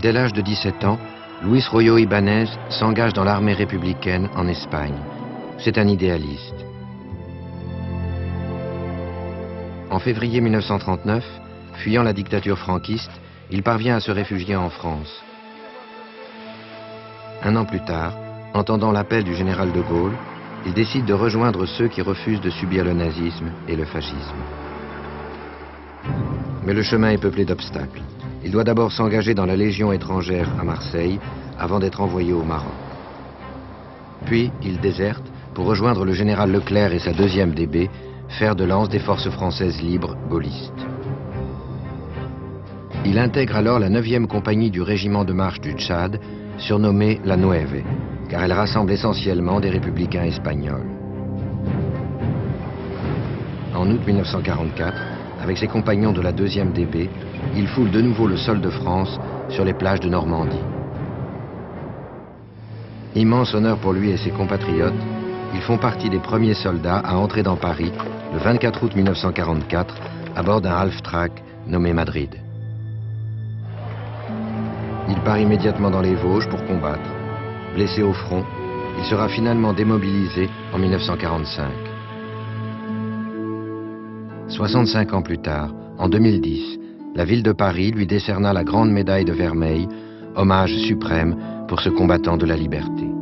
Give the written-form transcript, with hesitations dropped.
Dès l'âge de 17 ans, Luis Royo Ibanez s'engage dans l'armée républicaine en Espagne. C'est un idéaliste. En février 1939, fuyant la dictature franquiste, il parvient à se réfugier en France. Un an plus tard, entendant l'appel du général de Gaulle, il décide de rejoindre ceux qui refusent de subir le nazisme et le fascisme. Mais le chemin est peuplé d'obstacles. Il doit d'abord s'engager dans la Légion étrangère à Marseille avant d'être envoyé au Maroc. Puis, il déserte pour rejoindre le général Leclerc et sa 2e DB, fer de lance des forces françaises libres gaullistes. Il intègre alors la 9e compagnie du régiment de marche du Tchad, surnommée la Nueve, car elle rassemble essentiellement des républicains espagnols. En août 1944, avec ses compagnons de la 2e DB, il foule de nouveau le sol de France sur les plages de Normandie. Immense honneur pour lui et ses compatriotes, ils font partie des premiers soldats à entrer dans Paris le 24 août 1944 à bord d'un half-track nommé Madrid. Il part immédiatement dans les Vosges pour combattre. Blessé au front, il sera finalement démobilisé en 1945. 65 ans plus tard, en 2010, la ville de Paris lui décerna la Grande Médaille de Vermeil, hommage suprême pour ce combattant de la liberté.